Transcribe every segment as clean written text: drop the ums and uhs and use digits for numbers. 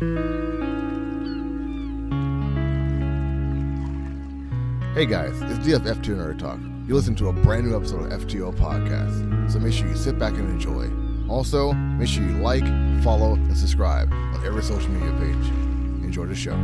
Hey guys, it's DF FTO Nerd Talk. You listen to a brand new episode of FTO Podcast, so make sure you sit back and enjoy. Also, make sure you like, follow, and subscribe on every social media page. Enjoy the show.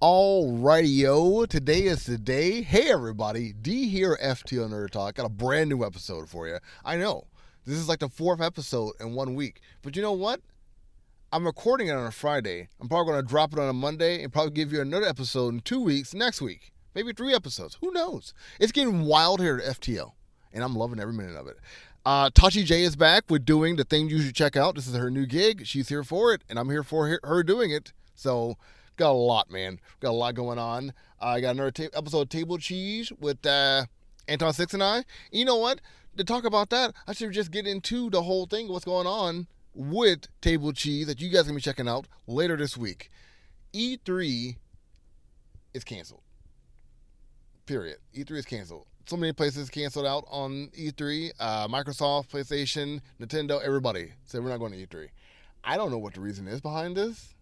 Alrighty, yo. Today is the day. Hey, everybody. D here, FTO Nerd Talk. Got a brand new episode for you. I know. This is like the 4th episode in 1 week. But you know what? I'm recording it on a Friday. I'm probably going to drop it on a Monday and probably give you another episode in 2 weeks next week. Maybe 3 episodes. Who knows? It's getting wild here at FTO. And I'm loving every minute of it. Toshi J is back with doing the thing you should check out. This is her new gig. She's here for it. And I'm here for her doing it. So... got a lot, man. Got a lot going on. I got another episode of Table Cheese with Anton 6 and I. And you know what? To talk about that, I should just get into the whole thing, what's going on with Table Cheese that you guys are going to be checking out later this week. E3 is canceled. Period. E3 is canceled. So many places canceled out on E3. Microsoft, PlayStation, Nintendo, everybody said we're not going to E3. I don't know what the reason is behind this.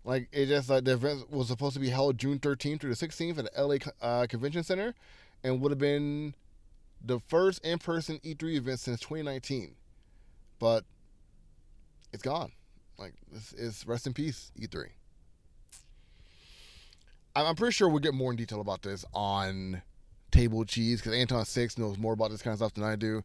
Like, it just, like, the event was supposed to be held June 13th through the 16th at the LA Convention Center and would have been the first in-person E3 event since 2019. But it's gone. Like, this is rest in peace, E3. I'm pretty sure we'll get more in detail about this on Table Cheese because Anton 6 knows more about this kind of stuff than I do.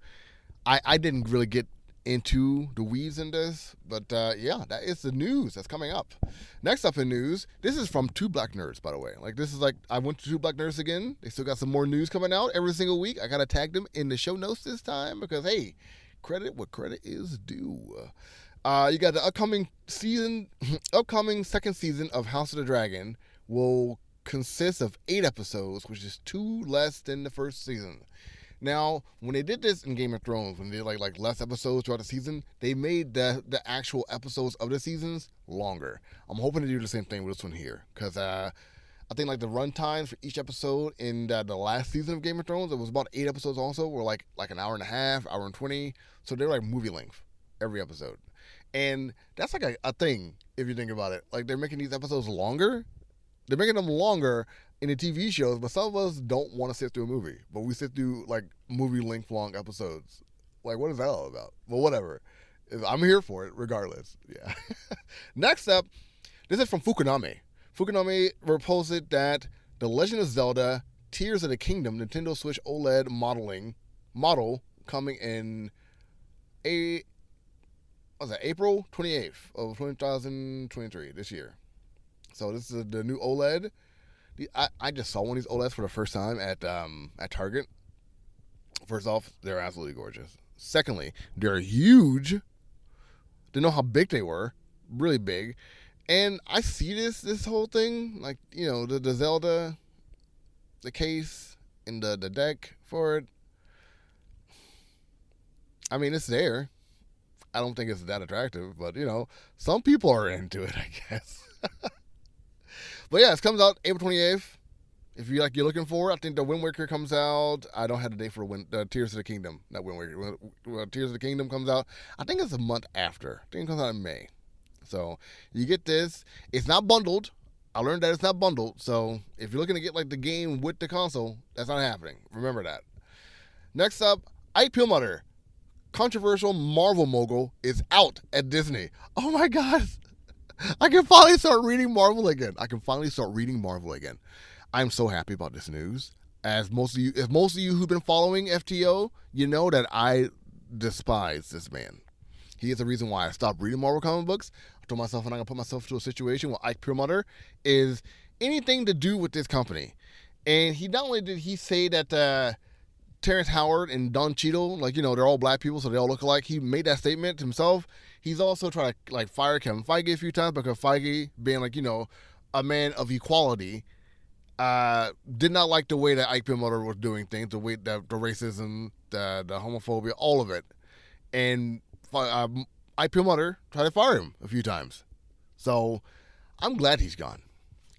I didn't really get into the weeds in this, but yeah, that is the news that's coming up. Next up in news, this is from Two Black Nerds, by the way. Like, this is like, I went to Two Black Nerds again. They still got some more news coming out every single week. I gotta tag them in the show notes this time because, hey, credit what credit is due. You got the upcoming second season of House of the Dragon will consist of 8 episodes, which is 2 less than the first season. Now, when they did this in Game of Thrones, when they did like less episodes throughout the season, they made the actual episodes of the seasons longer. I'm hoping to do the same thing with this one here, because I think like the run times for each episode in the last season of Game of Thrones, it was about 8 episodes also, were like an hour and a half, hour and 20, so they're like movie length every episode. And that's like a thing, if you think about it. Like, they're making these episodes longer. They're making them longer in the TV shows, but some of us don't want to sit through a movie. But we sit through, like, movie-length long episodes. Like, what is that all about? Well, whatever. I'm here for it, regardless. Yeah. Next up, this is from Phucaname. Phucaname reported that The Legend of Zelda Tears of the Kingdom Nintendo Switch OLED model coming in April 28th of 2023, this year. So this is the new OLED. I just saw one of these OLEDs for the first time at Target. First off, they're absolutely gorgeous. Secondly, they're huge. Didn't know how big they were. Really big. And I see this whole thing, like, you know, the Zelda, the case, and the deck for it. I mean, it's there. I don't think it's that attractive, but, you know, some people are into it, I guess. But yeah, it comes out April 28th. If you're looking for it, I think the Wind Waker comes out. I don't have the date for Tears of the Kingdom. Not Wind Waker. Tears of the Kingdom comes out. I think it's a month after. I think it comes out in May. So you get this. It's not bundled. I learned that it's not bundled. So if you're looking to get like the game with the console, that's not happening. Remember that. Next up, Ike Perlmutter, controversial Marvel mogul, is out at Disney. Oh my God. I can finally start reading Marvel again. I'm so happy about this news. If most of you who've been following FTO, you know that I despise this man. He is the reason why I stopped reading Marvel comic books. I told myself I'm not going to put myself into a situation where Ike Perlmutter is anything to do with this company. And he not only did he say that Terrence Howard and Don Cheadle, like, you know, they're all black people, so they all look alike. He made that statement himself. He's also tried to, like, fire Kevin Feige a few times because Feige, being, like, you know, a man of equality, did not like the way that Ike Perlmutter was doing things, the way that the racism, the homophobia, all of it. And Ike Perlmutter tried to fire him a few times. So I'm glad he's gone.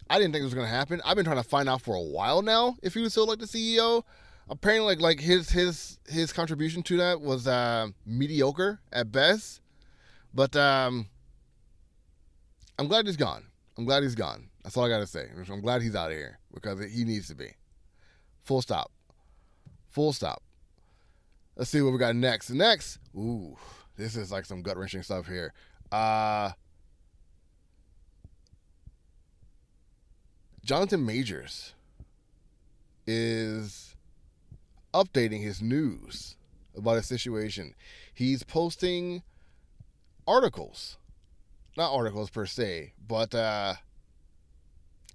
I didn't think it was going to happen. I've been trying to find out for a while now if he was still like the CEO. Apparently, like his contribution to that was mediocre at best. But I'm glad he's gone. I'm glad he's gone. That's all I got to say. I'm glad he's out of here because he needs to be. Full stop. Full stop. Let's see what we got next. Next, ooh, this is like some gut wrenching stuff here. Jonathan Majors is updating his news about a situation. He's posting articles, not articles per se, but how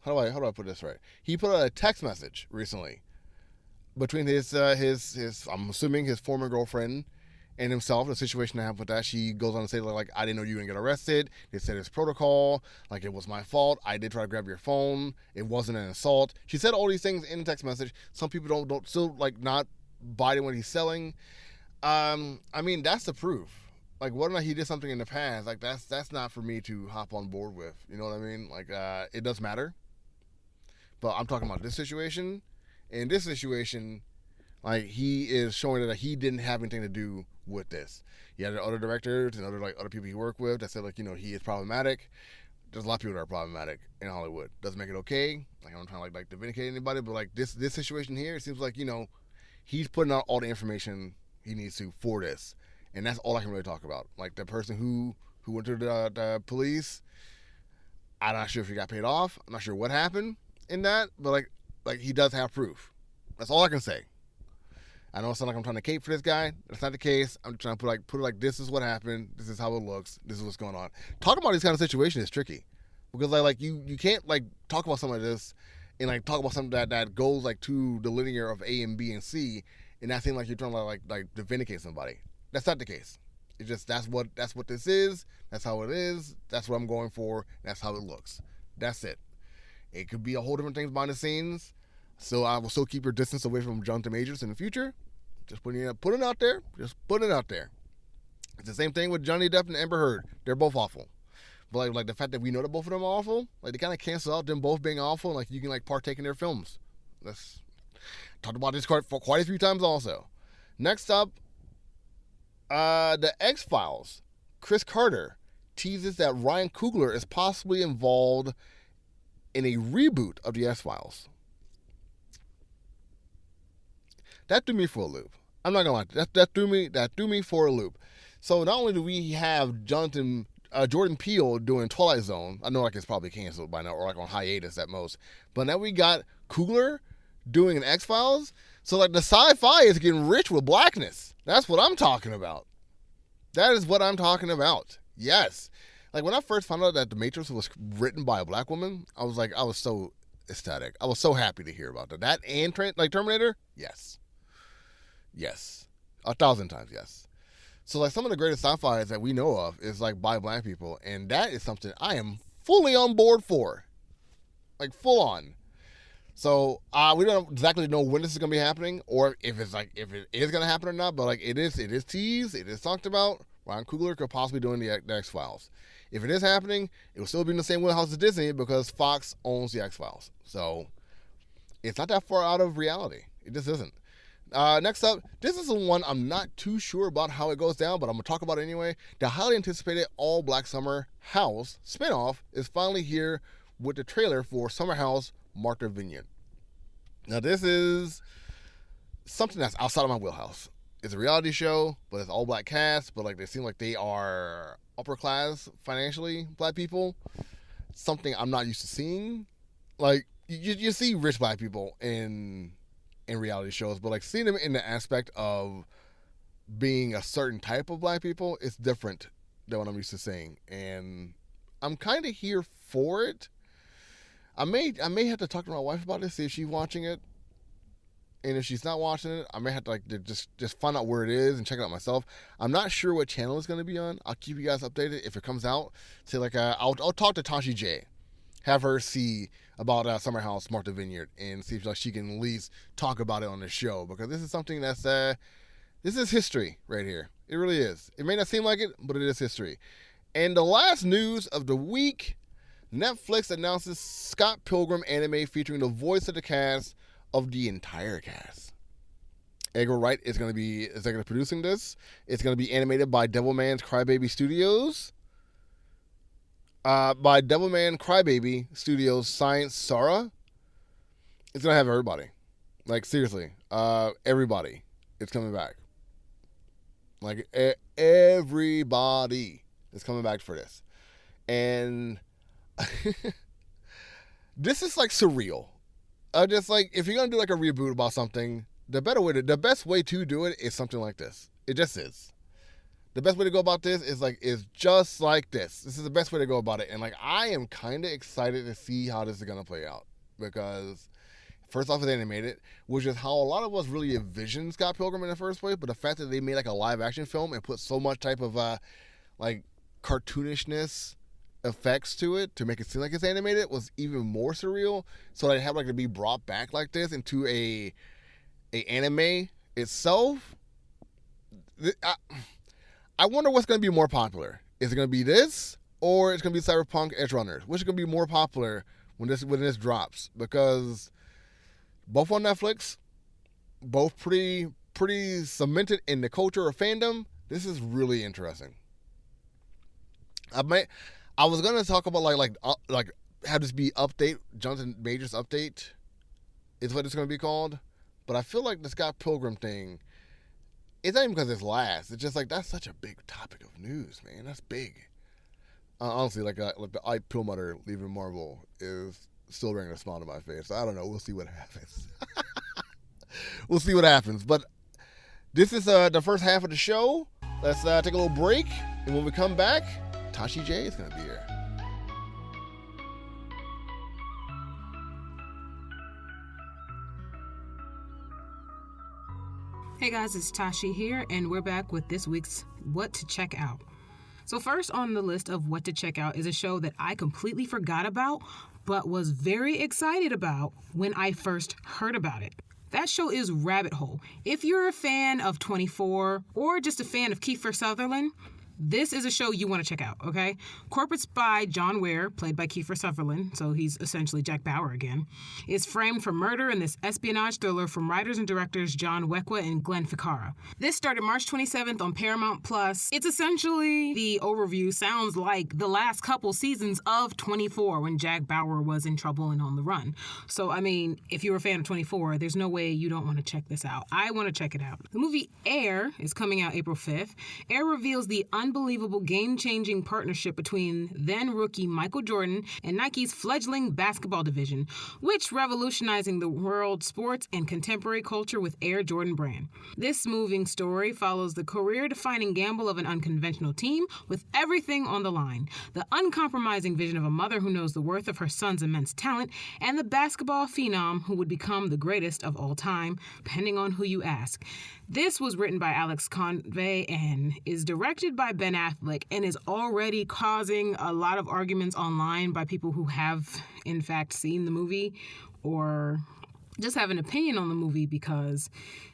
do I put this right? He put out a text message recently between his I'm assuming his former girlfriend and himself. The situation that happened with that, she goes on to say like, I didn't know you were gonna get arrested. They said it's protocol. Like, it was my fault. I did try to grab your phone. It wasn't an assault. She said all these things in the text message. Some people don't still like not biting what he's selling. I mean, that's the proof. Like, whether or not he did something in the past, like that's not for me to hop on board with. You know what I mean? Like, it does matter. But I'm talking about this situation. In this situation, like, he is showing that he didn't have anything to do with this. He had other directors and other people he worked with that said, like, he is problematic. There's a lot of people that are problematic in Hollywood. Doesn't make it okay. Like, I'm not trying to like to vindicate anybody, but like this situation here, it seems like he's putting out all the information he needs to for this, and that's all I can really talk about. Like, the person who went to the police, I'm not sure if he got paid off. I'm not sure what happened in that, but like he does have proof. That's all I can say. I know it sounds like I'm trying to cape for this guy. That's not the case. I'm trying to put it like this is what happened. This is how it looks. This is what's going on. Talking about these kind of situations is tricky because like you can't like talk about something like this and like talk about something that goes like to the linear of A and B and C and that seems like you're trying to like to vindicate somebody. That's not the case. It's just that's what this is. That's how it is. That's what I'm going for. That's how it looks. That's it. It could be a whole different thing behind the scenes. So I will still keep your distance away from Jonathan Majors in the future. Just putting it out there. Just putting it out there. It's the same thing with Johnny Depp and Amber Heard. They're both awful. But like the fact that we know that both of them are awful, like they kind of cancel out them both being awful. And like you can like partake in their films. Let's talk about this quite a few times also. Next up, the X-Files. Chris Carter teases that Ryan Coogler is possibly involved in a reboot of the X-Files. That threw me for a loop. I'm not gonna lie. That threw me for a loop. So not only do we have Jordan Peele doing Twilight Zone, I know like it's probably canceled by now or like on hiatus at most, but now we got Coogler doing an X-Files. So like the sci-fi is getting rich with blackness. That's what I'm talking about. That is what I'm talking about. Yes. Like when I first found out that The Matrix was written by a black woman, I was so ecstatic. I was so happy to hear about that. That and like Terminator, yes. Yes. 1,000 times yes. So like some of the greatest sci-fi that we know of is like by black people, and that is something I am fully on board for. Like full on. So we don't exactly know when this is gonna be happening or if it is gonna happen or not, but like it is teased, it is talked about. Ryan Coogler could possibly be doing the X-Files. If it is happening, it will still be in the same wheelhouse as Disney because Fox owns the X-Files. So it's not that far out of reality. It just isn't. Next up, this is the one I'm not too sure about how it goes down, but I'm going to talk about it anyway. The highly anticipated All Black Summer House spinoff is finally here with the trailer for Summer House Martha Vineyard. Now, this is something that's outside of my wheelhouse. It's a reality show, but it's all black cast, but like they seem like they are upper class financially black people. Something I'm not used to seeing. Like you see rich black people in reality shows, but like seeing them in the aspect of being a certain type of black people, it's different than what I'm used to seeing. And I'm kind of here for it. I may have to talk to my wife about this, see if she's watching it. And if she's not watching it, I may have to like just find out where it is and check it out myself. I'm not sure what channel it's going to be on. I'll keep you guys updated if it comes out. Say like I'll talk to Toshi J, have her see about Summer House Martha Vineyard and see if like she can at least talk about it on the show, because this is something that's this is history right here. It really is. It may not seem like it, but it is history. And the last news of the week, Netflix announces Scott Pilgrim anime featuring the voice of the cast of the entire cast. Edgar Wright is going to be executive producing this. It's going to be animated by Devilman's Crybaby Studios. By Devilman Crybaby Studios Science Sara. It's going to have everybody. Like, seriously. Everybody. It's coming back. Like, everybody is coming back for this. And this is, like, surreal. Just, like, if you're going to do, like, a reboot about something, the best way to do it is something like this. It just is. The best way to go about this is just like this. This is the best way to go about it. And, like, I am kind of excited to see how this is going to play out. Because, first off, it's animated, which is how a lot of us really envisioned Scott Pilgrim in the first place. But the fact that they made, like, a live-action film and put so much type of, like, cartoonishness effects to it to make it seem like it's animated was even more surreal. So they have, like, to be brought back like this into a anime itself. I wonder what's going to be more popular. Is it going to be this, or it's going to be Cyberpunk Edge Runners? Which is going to be more popular when this drops? Because both on Netflix, both pretty cemented in the culture of fandom. This is really interesting. I was going to talk about like have this be update, Jonathan Majors update, is what it's going to be called. But I feel like the Scott Pilgrim thing, it's not even because it's last. It's just like, that's such a big topic of news, man. That's big. Honestly, like the Ike Perlmutter leaving Marvel is still bringing a smile to my face. So I don't know. We'll see what happens. We'll see what happens. But this is the first half of the show. Let's take a little break. And when we come back, Toshi J is going to be here. Hey guys, it's Toshi here, and we're back with this week's What to Check Out. So first on the list of What to Check Out is a show that I completely forgot about, but was very excited about when I first heard about it. That show is Rabbit Hole. If you're a fan of 24 or just a fan of Kiefer Sutherland, this is a show you want to check out, okay? Corporate spy John Ware, played by Kiefer Sutherland, so he's essentially Jack Bauer again, is framed for murder in this espionage thriller from writers and directors John Wekwa and Glenn Ficarra. This started March 27th on Paramount+. It's essentially, the overview sounds like the last couple seasons of 24 when Jack Bauer was in trouble and on the run. So, I mean, if you're a fan of 24, there's no way you don't want to check this out. I want to check it out. The movie Air is coming out April 5th. Air reveals the unbelievable game-changing partnership between then-rookie Michael Jordan and Nike's fledgling basketball division, which revolutionizing the world sports and contemporary culture with Air Jordan brand. This moving story follows the career-defining gamble of an unconventional team with everything on the line, the uncompromising vision of a mother who knows the worth of her son's immense talent, and the basketball phenom who would become the greatest of all time, depending on who you ask. This was written by Alex Convey and is directed by Ben Affleck and is already causing a lot of arguments online by people who have, in fact, seen the movie or just have an opinion on the movie, because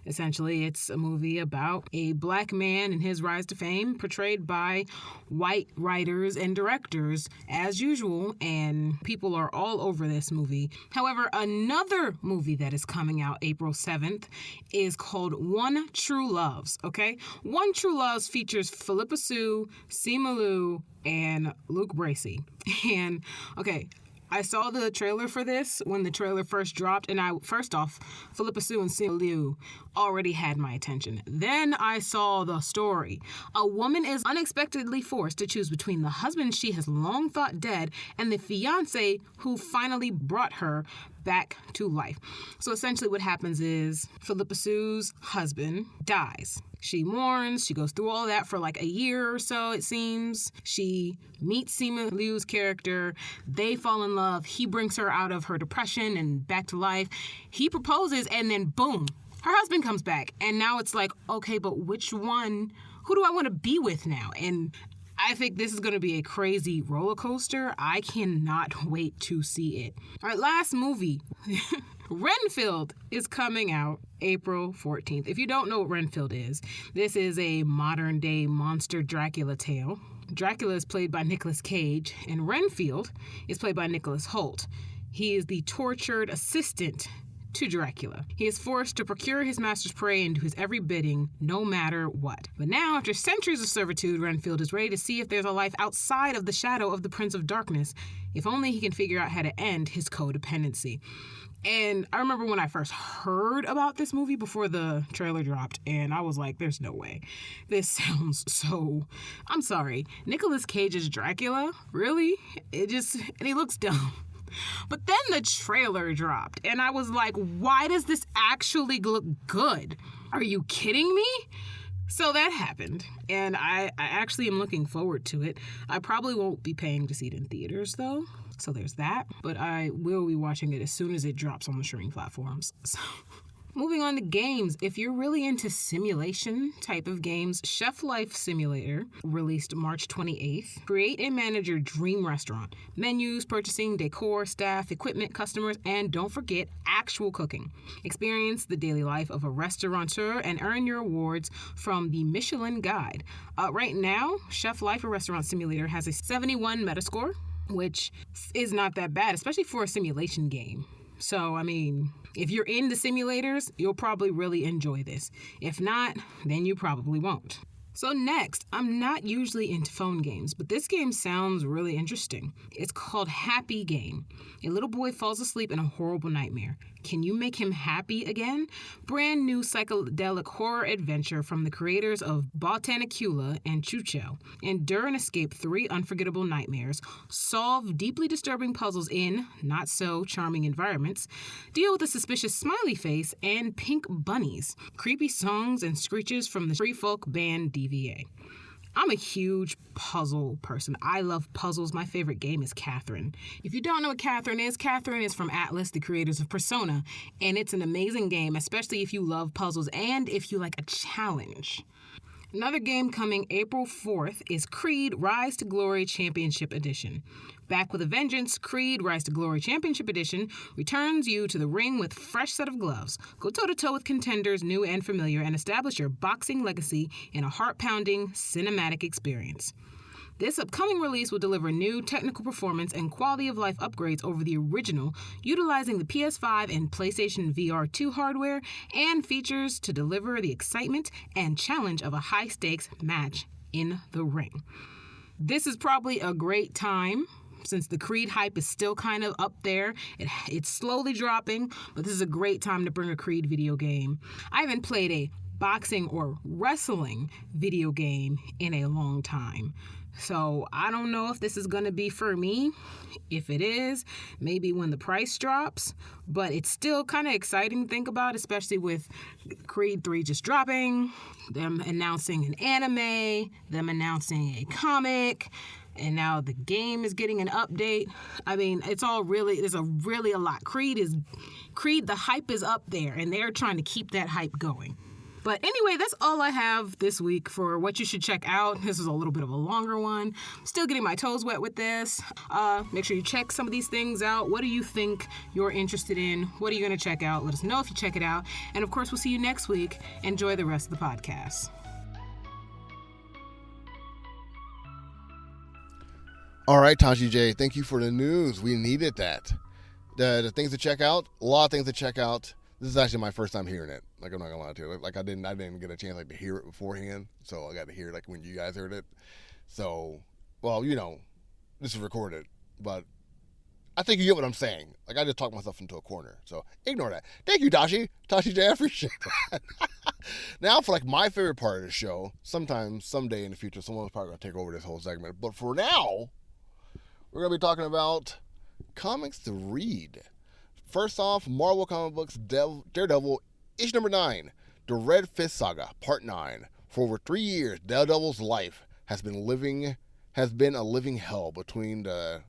essentially it's a movie about a black man and his rise to fame portrayed by white writers and directors as usual, and people are all over this movie. However, another movie that is coming out April 7th is called One True Loves, okay? One True Loves features Philippa Sue, Simu Liu, and Luke Bracey. And, okay, I saw the trailer for this when the trailer first dropped, and first off, Philippa Sue and Simu Liu already had my attention. Then I saw the story. A woman is unexpectedly forced to choose between the husband she has long thought dead and the fiancé who finally brought her back to life. So essentially what happens is Philippa Sue's husband dies. She mourns, she goes through all that for like a year or so, it seems. She meets Simu Liu's character, they fall in love, he brings her out of her depression and back to life. He proposes, and then boom, her husband comes back. And now it's like, okay, but which one, who do I want to be with now? And I think this is going to be a crazy roller coaster. I cannot wait to see it. All right, last movie. Renfield is coming out April 14th. If you don't know what Renfield is, this is a modern-day monster Dracula tale. Dracula is played by Nicolas Cage, and Renfield is played by Nicholas Hoult. He is the tortured assistant to Dracula. He is forced to procure his master's prey and do his every bidding, no matter what. But now, after centuries of servitude, Renfield is ready to see if there's a life outside of the shadow of the Prince of Darkness, if only he can figure out how to end his codependency. And I remember when I first heard about this movie before the trailer dropped, and I was like, there's no way. This sounds so... I'm sorry. Nicolas Cage's Dracula? Really? And he looks dumb. But then the trailer dropped, and I was like, why does this actually look good? Are you kidding me? So that happened, and I actually am looking forward to it. I probably won't be paying to see it in theaters, though, so there's that. But I will be watching it as soon as it drops on the streaming platforms. So... Moving on to games. If you're really into simulation type of games, Chef Life Simulator, released March 28th. Create and manage your dream restaurant. Menus, purchasing, decor, staff, equipment, customers, and don't forget actual cooking. Experience the daily life of a restaurateur and earn your awards from the Michelin Guide. Right now, Chef Life, a restaurant simulator, has a 71 Metascore, which is not that bad, especially for a simulation game. So, I mean, if you're into simulators, you'll probably really enjoy this. If not, then you probably won't. So next, I'm not usually into phone games, but this game sounds really interesting. It's called Happy Game. A little boy falls asleep in a horrible nightmare. Can you make him happy again? Brand new psychedelic horror adventure from the creators of Botanicula and Chucho. Endure and escape 3 unforgettable nightmares. Solve deeply disturbing puzzles in not-so-charming environments. Deal with a suspicious smiley face and pink bunnies. Creepy songs and screeches from the free folk band DVA. I'm a huge puzzle person. I love puzzles. My favorite game is Catherine. If you don't know what Catherine is from Atlas, the creators of Persona, and it's an amazing game, especially if you love puzzles and if you like a challenge. Another game coming April 4th is Creed Rise to Glory Championship Edition. Back with a vengeance, Creed Rise to Glory Championship Edition returns you to the ring with a fresh set of gloves. Go toe-to-toe with contenders new and familiar and establish your boxing legacy in a heart-pounding cinematic experience. This upcoming release will deliver new technical performance and quality of life upgrades over the original, utilizing the PS5 and PlayStation VR 2 hardware and features to deliver the excitement and challenge of a high-stakes match in the ring. This is probably a great time since the Creed hype is still kind of up there. It's slowly dropping, but this is a great time to bring a Creed video game. I haven't played a boxing or wrestling video game in a long time. So I don't know if this is going to be for me. If it is, maybe when the price drops. But it's still kind of exciting to think about, especially with Creed 3 just dropping, them announcing an anime, them announcing a comic, and now the game is getting an update. I mean, there's a lot. Creed, the hype is up there, and they're trying to keep that hype going. But anyway, that's all I have this week for what you should check out. This is a little bit of a longer one. Still getting my toes wet with this. Make sure you check some of these things out. What do you think you're interested in? What are you going to check out? Let us know if you check it out. And of course, we'll see you next week. Enjoy the rest of the podcast. All right, Toshi J, thank you for the news. We needed that. The things to check out, a lot of things to check out. This is actually my first time hearing it. Like, I'm not gonna lie to you. Like, I didn't get a chance to hear it beforehand, so I got to hear it when you guys heard it. So, well, this is recorded, but I think you get what I'm saying. Like, I just talked myself into a corner, so ignore that. Thank you, Toshi J. I appreciate that. Now, for my favorite part of the show, someday in the future, someone's probably gonna take over this whole segment. But for now, we're gonna be talking about comics to read. First off, Marvel Comic Books Daredevil, issue number 9, The Red Fist Saga, part 9. For over 3 years, Daredevil's life has been a living hell between the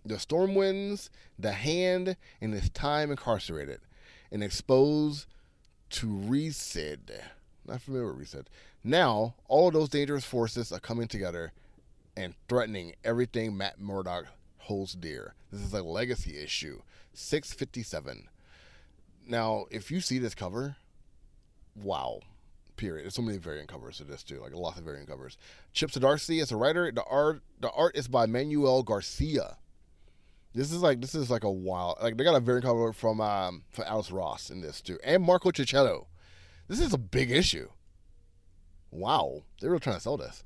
Stormwinds, the Hand, and his time incarcerated and exposed to Resid. Not familiar with Resid. Now, all of those dangerous forces are coming together and threatening everything Matt Murdock holds dear. This is a legacy issue. 657. Now, if you see this cover, wow. Period. There's so many variant covers to this too, like lots of variant covers. Chip Zdarsky is a writer. The art is by Manuel Garcia. This is like a wild, like they got a variant cover from Alice Ross in this too, and Marco Cicchetto. This is a big issue. Wow, they're really trying to sell this.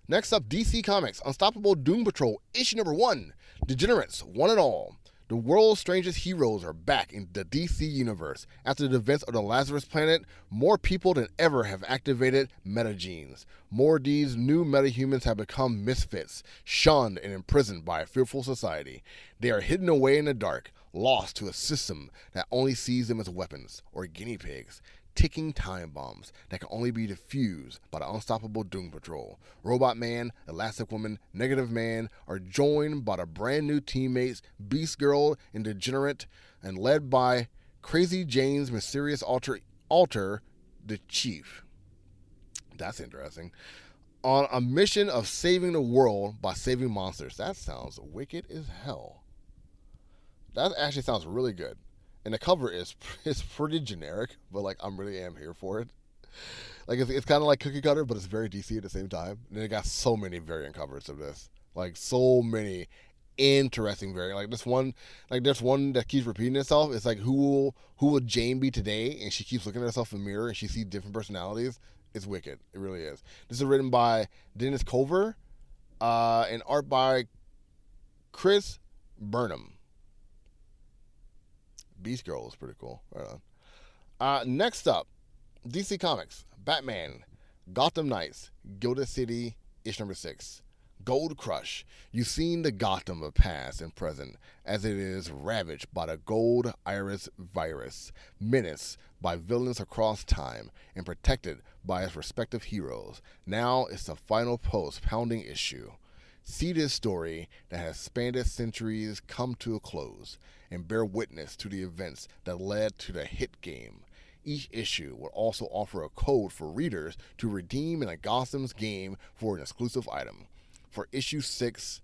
Next up, DC Comics Unstoppable Doom Patrol issue number 1. Degenerates, one and all. The world's strangest heroes are back in the DC universe. After the events of the Lazarus Planet, more people than ever have activated metagenes. More of these new metahumans have become misfits, shunned and imprisoned by a fearful society. They are hidden away in the dark, lost to a system that only sees them as weapons or guinea pigs. Ticking time bombs that can only be defused by the unstoppable Doom Patrol. Robot Man, Elastic Woman, Negative Man are joined by the brand new teammates Beast Girl and Degenerate, and led by Crazy Jane's mysterious alter, the Chief. That's interesting. On a mission of saving the world by saving monsters. That sounds wicked as hell. That actually sounds really good. And the cover is pretty generic, but like I'm really am here for it. Like it's kind of like cookie cutter, but it's very DC at the same time. And they got so many variant covers of this, like so many interesting variant. Like this one, like there's one that keeps repeating itself. It's like who will Jane be today? And she keeps looking at herself in the mirror and she sees different personalities. It's wicked. It really is. This is written by Dennis Culver, and art by Chris Burnham. Beast Girl is pretty cool. Right on. Next up, DC Comics, Batman, Gotham Knights, Gilded City, issue number 6. Gold Crush. You've seen the Gotham of past and present as it is ravaged by the Gold Iris virus, menaced by villains across time, and protected by its respective heroes. Now it's the final post-pounding issue. See this story that has spanned centuries come to a close and bear witness to the events that led to the hit game. Each issue will also offer a code for readers to redeem in a Gotham's game for an exclusive item. For issue 6,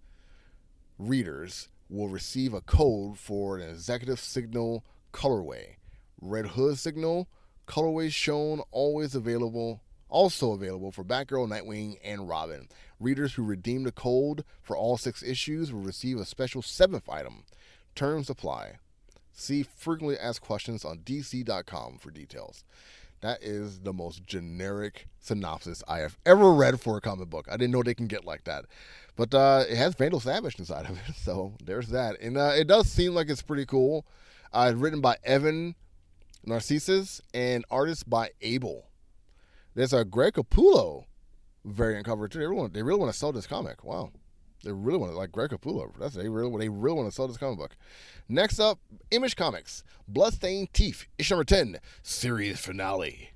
readers will receive a code for an executive signal colorway. Red Hood signal colorways shown also available for Batgirl, Nightwing, and Robin. Readers who redeem the code for all 6 issues will receive a special 7th item. Terms apply. See frequently asked questions on DC.com for details. That is the most generic synopsis I have ever read for a comic book. I didn't know they can get like that. But it has Vandal Savage inside of it, so there's that. And it does seem like it's pretty cool. Written by Evan Narcissus and artist by Abel. There's a Greg Capullo variant cover too. They really want to sell this comic. Wow. They really want to, like Greg Capullo. They really want to sell this comic book. Next up, Image Comics, Bloodstained Teeth, issue number 10, series finale.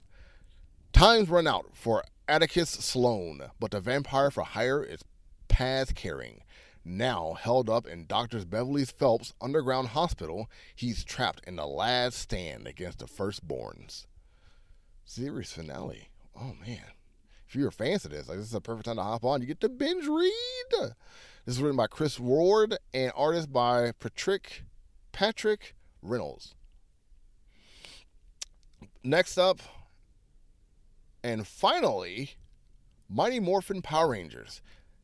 Time's run out for Atticus Sloan, but the vampire for hire is past caring. Now held up in Dr. Beverly Phelps' underground hospital, he's trapped in the last stand against the firstborns. Series finale. Oh man. If you're fans of this, like this is a perfect time to hop on. You get to binge read. This is written by Chris Ward and artist by Patrick Reynolds. Next up, and finally, Mighty Morphin Power Rangers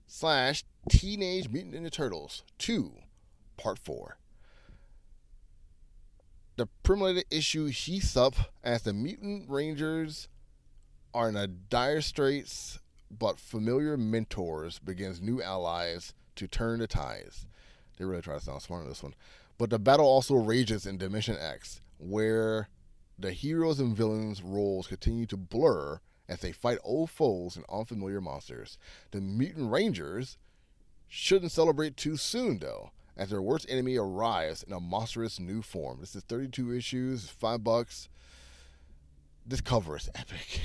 / Teenage Mutant Ninja Turtles 2, Part 4. The premiere issue heats up as the Mutant Rangers are in a dire straits, but familiar mentors begins new allies to turn the tides. They really try to sound smart on this one. But the battle also rages in Dimension X, where the heroes and villains' roles continue to blur as they fight old foes and unfamiliar monsters. The Mutant Rangers shouldn't celebrate too soon, though, as their worst enemy arrives in a monstrous new form. This is 32 issues, $5. This cover is epic.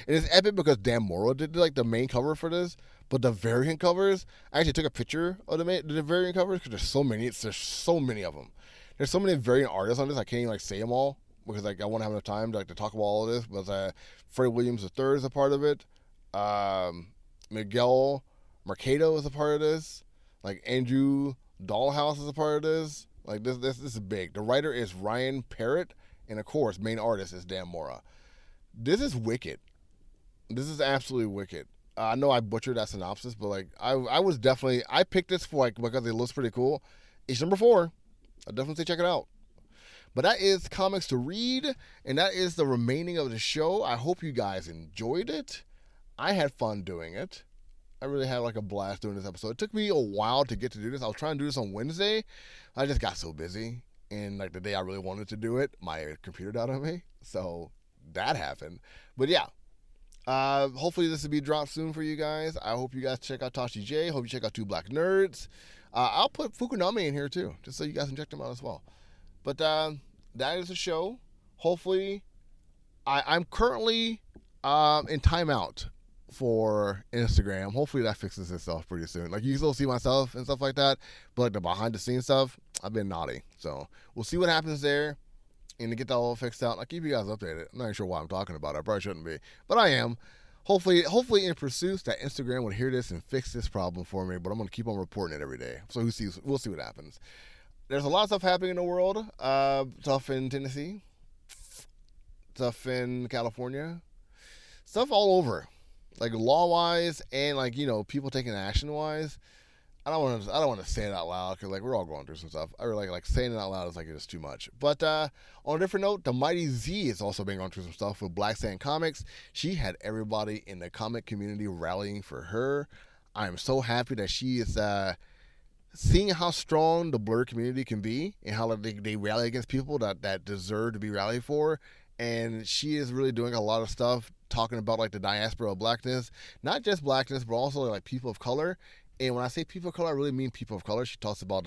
And it's epic because Dan Mora did like the main cover for this, but the variant covers, I actually took a picture of the variant covers because there's so many of them. There's so many variant artists on this, I can't even like say them all because like I won't have enough time to talk about all of this. But Freddie Williams III is a part of it. Miguel Mercado is a part of this. Like Andrew Dollhouse is a part of this. Like this is big. The writer is Ryan Parrott, and of course, main artist is Dan Mora. This is wicked. This is absolutely wicked. I know I butchered that synopsis, but like I was definitely I picked this for like because it looks pretty cool. It's number 4. I definitely say check it out. But that is comics to read, and that is the remaining of the show. I hope you guys enjoyed it. I had fun doing it. I really had like a blast doing this episode. It took me a while to get to do this. I was trying to do this on Wednesday. I just got so busy, and like the day I really wanted to do it, my computer died on me, so that happened. But yeah, hopefully this will be dropped soon for you guys. I hope you guys check out Toshi J. Hope you check out Two Black Nerds. I'll put Phucaname in here too, just so you guys can check them out as well. But that is the show. Hopefully, I'm currently in timeout for Instagram. Hopefully that fixes itself pretty soon. Like you can still see myself and stuff like that, but like the behind the scenes stuff, I've been naughty. So we'll see what happens there. And to get that all fixed out, I'll keep you guys updated. I'm not even sure why I'm talking about it. I probably shouldn't be, but I am. Hopefully in pursuit that Instagram would hear this and fix this problem for me. But I'm gonna keep on reporting it every day. So we'll see what happens. There's a lot of stuff happening in the world. Stuff in Tennessee, stuff in California, stuff all over, like law-wise and like people taking action wise. I don't want to say it out loud because like we're all going through some stuff. I really like saying it out loud is like it's too much. But on a different note, the Mighty Z is also been going through some stuff with Black Sand Comics. She had everybody in the comic community rallying for her. I am so happy that she is. Seeing how strong the blur community can be and how they rally against people that deserve to be rallied for. And she is really doing a lot of stuff talking about like the diaspora of blackness, not just blackness, but also like people of color. And when I say people of color, I really mean people of color. She talks about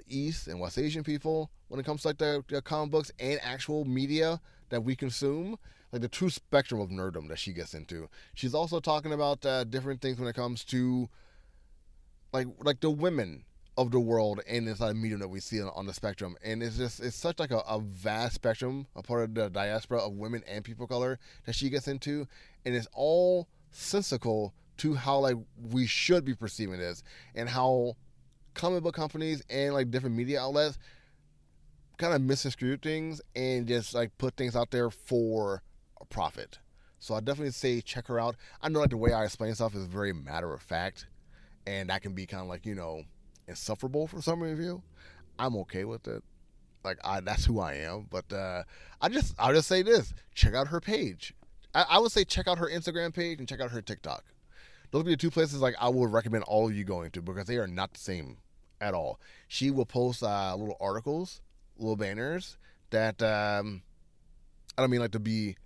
East and West Asian people when it comes to like the comic books and actual media that we consume, like the true spectrum of nerddom that she gets into. She's also talking about different things when it comes to like the women of the world and inside medium that we see on the spectrum. And it's such like a vast spectrum, a part of the diaspora of women and people of color that she gets into. And it's all sensical to how like we should be perceiving this and how comic book companies and like different media outlets kind of misconstrue things and just like put things out there for a profit. So I definitely say check her out. I know like the way I explain stuff is very matter of fact. And that can be kind of like, insufferable for some of you. I'm okay with it. Like, that's who I am. But I'll just say this. Check out her page. I would say check out her Instagram page and check out her TikTok. Those would be the 2 places like I would recommend all of you going to because they are not the same at all. She will post little articles, little banners that, I don't mean like to be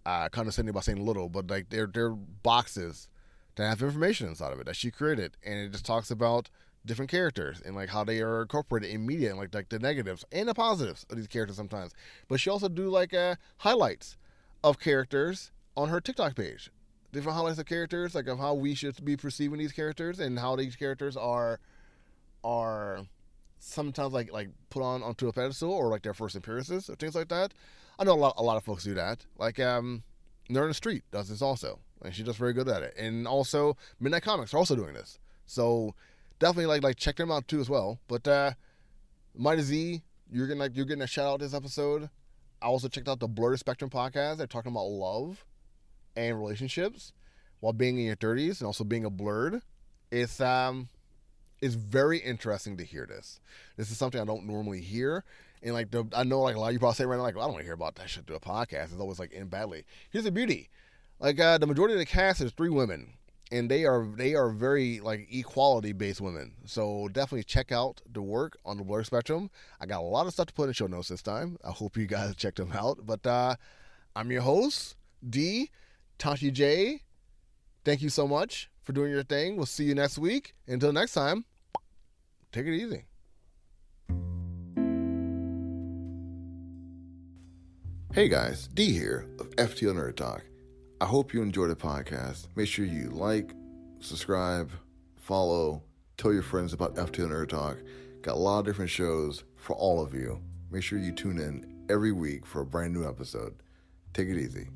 condescending by saying little, but like they're boxes to have information inside of it that she created, and it just talks about different characters and like how they are incorporated in media and like the negatives and the positives of these characters sometimes. But she also do like highlights of characters on her TikTok page, different highlights of characters, like of how we should be perceiving these characters and how these characters are sometimes like put onto a pedestal or like their first appearances or things like that. I know a lot of folks do that. Like Nerd in the Street does this also. And she does very good at it. And also, Midnight Comics are also doing this. So definitely like check them out too as well. But Mighty Z, you're getting a shout out this episode. I also checked out the Blurred Spectrum podcast. They're talking about love and relationships while being in your 30s and also being a blurred. It's very interesting to hear this. This is something I don't normally hear. And like I know like a lot of you probably say right now, like, well, I don't want to hear about that shit through a podcast. It's always like in badly. Here's the beauty. Like the majority of the cast is 3 women, and they are very like equality based women. So definitely check out the work on the Blur Spectrum. I got a lot of stuff to put in show notes this time. I hope you guys check them out. But I'm your host, D, Toshi J. Thank you so much for doing your thing. We'll see you next week. Until next time, take it easy. Hey guys, D here of FTO Nerd Talk. I hope you enjoyed the podcast. Make sure you like, subscribe, follow, tell your friends about FTO Nerd Talk. Got a lot of different shows for all of you. Make sure you tune in every week for a brand new episode. Take it easy.